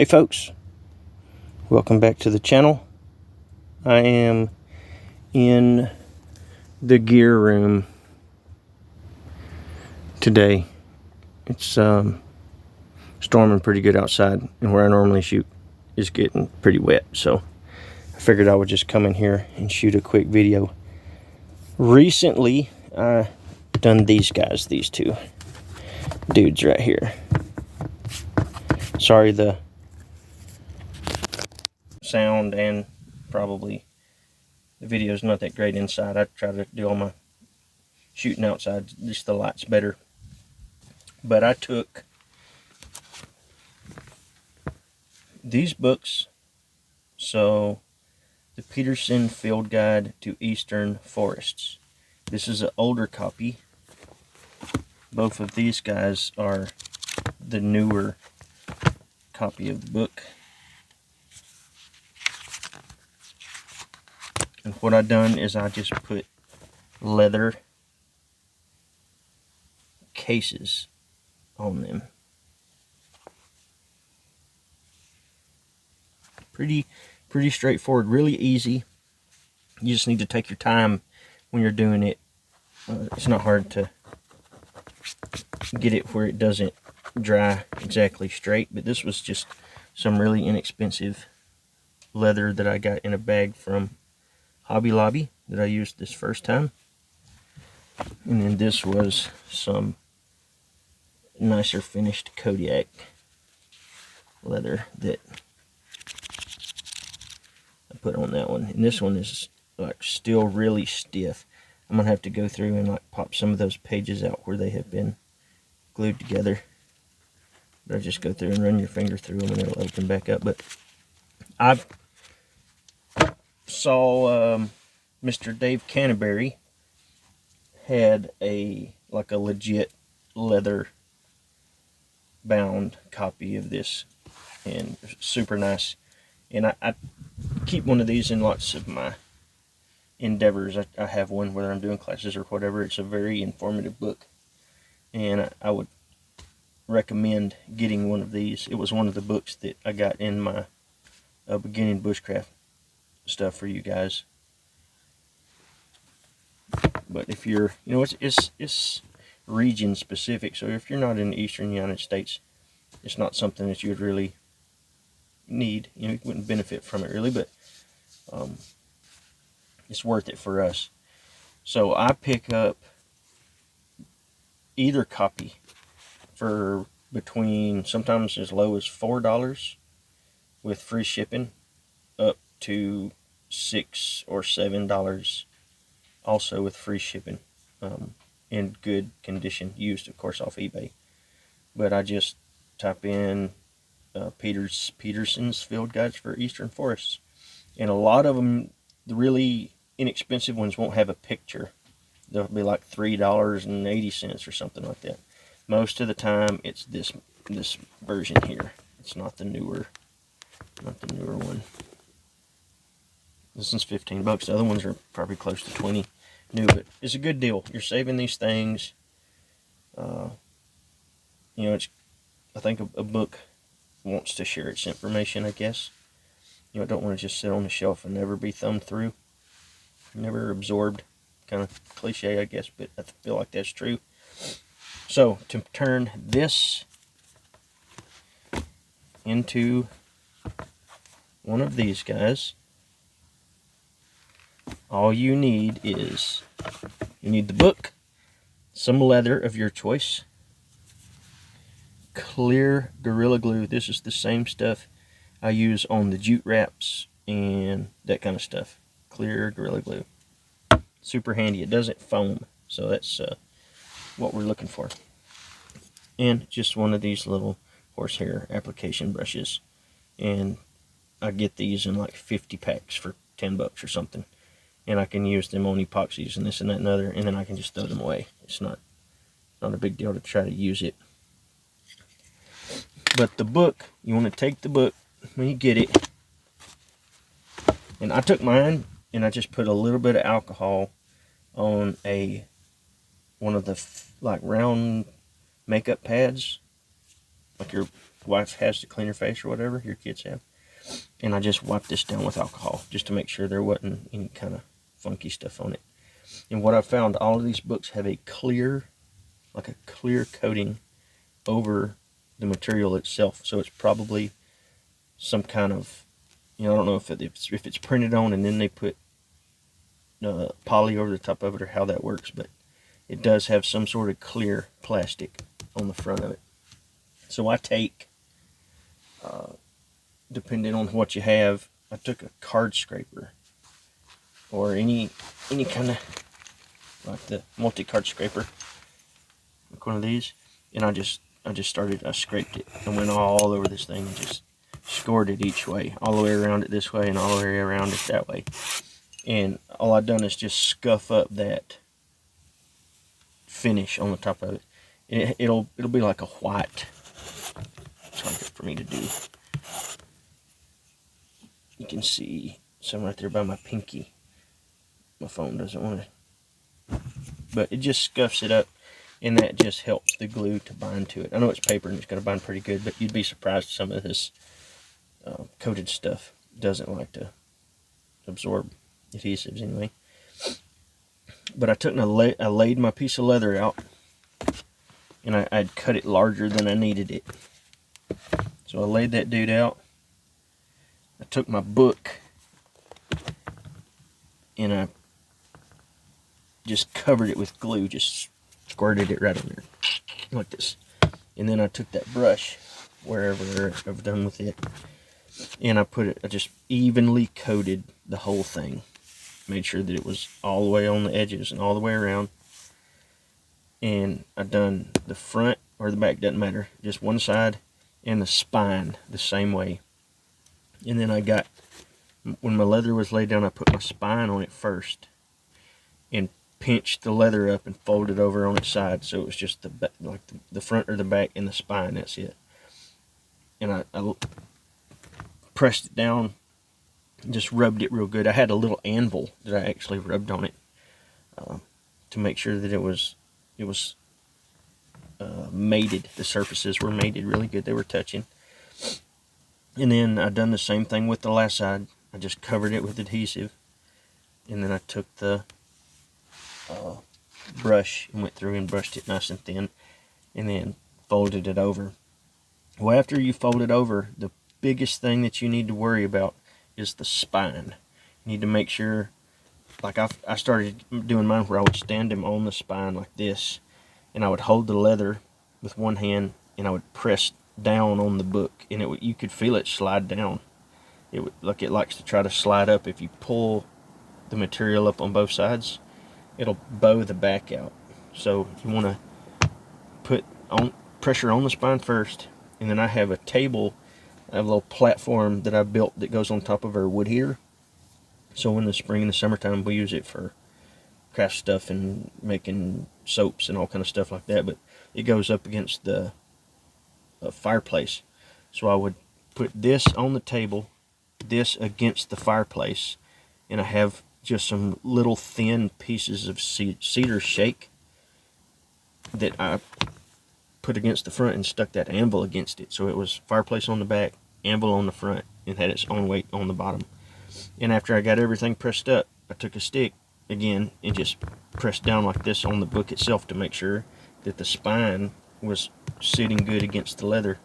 Hey folks, welcome back to the channel. I am in the gear room today. It's storming pretty good outside, and where I normally shoot is getting pretty wet, so I figured I would just come in here and shoot a quick video. Recently I done these guys, these two dudes right here. Sorry the sound and probably the video is not that great inside. I try to do all my shooting outside, just the light's better. But I took these books, so the Peterson Field Guide to Eastern Forests. This is an older copy. Both of these guys are the newer copy of the book. And what I done is I just put leather cases on them. Pretty straightforward, really easy. You just need to take your time when you're doing it. It's not hard to get it where it doesn't dry exactly straight, but this was just some really inexpensive leather that I got in a bag from Hobby Lobby that I used this first time. And then this was some nicer finished Kodiak leather that I put on that one. And this one is like still really stiff. I'm gonna have to go through and like pop some of those pages out where they have been glued together. But I just go through and run your finger through them and it'll open back up. But I've saw Mr. Dave Canterbury had a legit leather bound copy of this, and super nice. And I keep one of these in lots of my endeavors. I have one whether I'm doing classes or whatever. It's a very informative book, and I would recommend getting one of these. It was one of the books that I got in my beginning bushcraft stuff for you guys. But if you're, you know, it's region specific, so if you're not in the eastern United States, it's not something that you would really need. You know, you wouldn't benefit from it really, but it's worth it for us. So I pick up either copy for between sometimes as low as $4 with free shipping, up to $6 or $7 also with free shipping, in good condition, used of course off eBay. But I just type in Peterson's Field Guides for Eastern Forests, and a lot of them, the really inexpensive ones, won't have a picture. They'll be like $3.80 or something like that. Most of the time it's this version here. It's not the newer one. This one's 15 bucks. The other ones are probably close to 20 new, but it's a good deal. You're saving these things. You know, I think a book wants to share its information, I guess. You know, I don't want to just sit on the shelf and never be thumbed through, never absorbed. Kind of cliche, I guess, but I feel like that's true. So to turn this into one of these guys, all you need is, you need the book, some leather of your choice, clear Gorilla Glue. This is the same stuff I use on the jute wraps and that kind of stuff. Clear Gorilla Glue. Super handy. It doesn't foam, so that's what we're looking for. And just one of these little horsehair application brushes. And I get these in like 50 packs for 10 bucks or something. And I can use them on epoxies and this and that and other, and then I can just throw them away. It's not a big deal to try to use it. But the book, you want to take the book when you get it. And I took mine and I just put a little bit of alcohol on one of the like round makeup pads like your wife has to clean her face or whatever, your kids have. And I just wiped this down with alcohol just to make sure there wasn't any kind of funky stuff on it. And what I found, all of these books have a clear, like a clear coating over the material itself. So it's probably some kind of, I don't know if it's printed on and then they put poly over the top of it or how that works, but it does have some sort of clear plastic on the front of it. So I take, depending on what you have, I took a card scraper or any kind of, like the multi-card scraper, like one of these, and I scraped it and went all over this thing and just scored it each way, all the way around it this way and all the way around it that way. And all I've done is just scuff up that finish on the top of it. And it'll be like a white. It's hard for me to do. You can see some right there by my pinky. My phone doesn't want to. But it just scuffs it up, and that just helps the glue to bind to it. I know it's paper and it's going to bind pretty good, but you'd be surprised some of this coated stuff doesn't like to absorb adhesives anyway. But I took and I laid my piece of leather out, and I'd cut it larger than I needed it. So I laid that dude out. I took my book and I just covered it with glue, just squirted it right on there like this. And then I took that brush wherever I've done with it, and I just evenly coated the whole thing. Made sure that it was all the way on the edges and all the way around. And I done the front or the back, doesn't matter, just one side, and the spine the same way. And then when my leather was laid down, I put my spine on it first and pinched the leather up and folded over on its side, so it was just the front or the back and the spine, that's it. And I pressed it down, just rubbed it real good. I had a little anvil that I actually rubbed on it to make sure that it was mated. The surfaces were mated really good. They were touching. And then I done the same thing with the last side. I just covered it with adhesive, and then I took the brush and went through and brushed it nice and thin, and then folded it over. Well, after you fold it over, the biggest thing that you need to worry about is the spine. You need to make sure, like I started doing mine where I would stand them on the spine like this, and I would hold the leather with one hand and I would press down on the book, and you could feel it slide down. It likes to try to slide up. If you pull the material up on both sides, it'll bow the back out. So you want to put pressure on the spine first, and then I have a little platform that I built that goes on top of our wood heater. So in the spring and the summertime, we use it for craft stuff and making soaps and all kind of stuff like that. But it goes up against the fireplace. So I would put this on the table, this against the fireplace, and I have just some little thin pieces of cedar shake that I put against the front and stuck that anvil against it. So it was fireplace on the back, anvil on the front, and had its own weight on the bottom. And after I got everything pressed up, I took a stick again and just pressed down like this on the book itself to make sure that the spine was sitting good against the leather.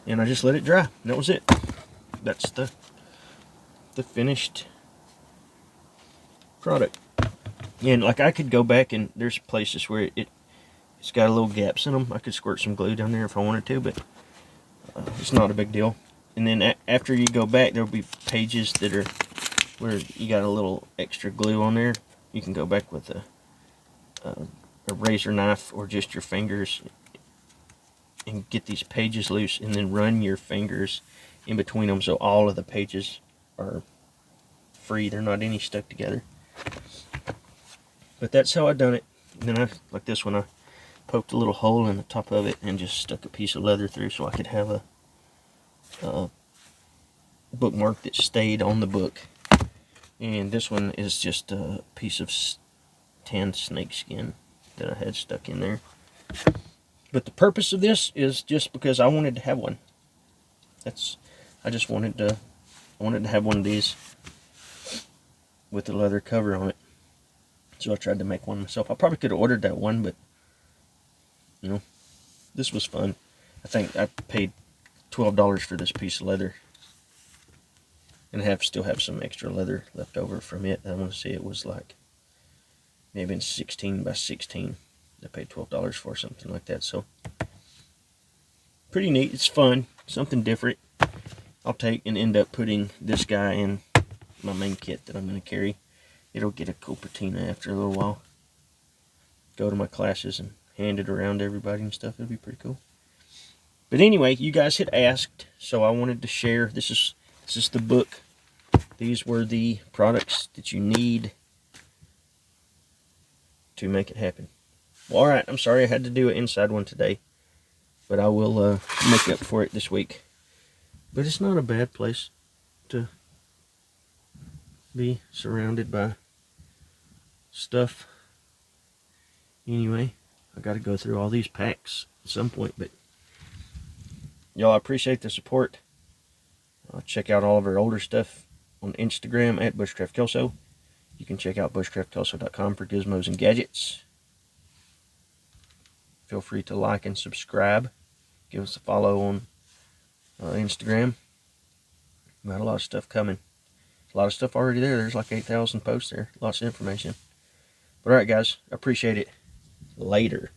And I just let it dry. And that was it. That's the finished product. And like, I could go back, and there's places where it's got a little gaps in them. I could squirt some glue down there if I wanted to, but it's not a big deal. And then after you go back, there'll be pages that are where you got a little extra glue on there. You can go back with a razor knife or just your fingers and get these pages loose, and then run your fingers in between them so all of the pages are free. They're not any stuck together. But that's how I done it. And then like this one, I poked a little hole in the top of it and just stuck a piece of leather through so I could have a bookmark that stayed on the book. And this one is just a piece of tanned snake skin that I had stuck in there. But the purpose of this is just because I wanted to have one. I just wanted to have one of these with the leather cover on it. So I tried to make one myself. I probably could have ordered that one, but you know, this was fun. I think I paid $12 for this piece of leather, and I still have some extra leather left over from it. I want to say it was like maybe 16 by 16. I paid $12 for something like that. So pretty neat. It's fun, something different. I'll take and end up putting this guy in my main kit that I'm going to carry. It'll get a cool patina after a little while. Go to my classes and hand it around to everybody and stuff. It'll be pretty cool. But anyway, you guys had asked, so I wanted to share. This is the book. These were the products that you need to make it happen. Well, all right, I'm sorry I had to do an inside one today, but I will make up for it this week. But it's not a bad place to be surrounded by stuff. Anyway, I got to go through all these packs at some point, but y'all, I appreciate the support. Check out all of our older stuff on Instagram at Bushcraft Kelso. You can check out bushcraftkelso.com for gizmos and gadgets. Feel free to like and subscribe. Give us a follow on Instagram. We got a lot of stuff coming. A lot of stuff already there. There's like 8,000 posts there. Lots of information. But alright guys, I appreciate it. Later.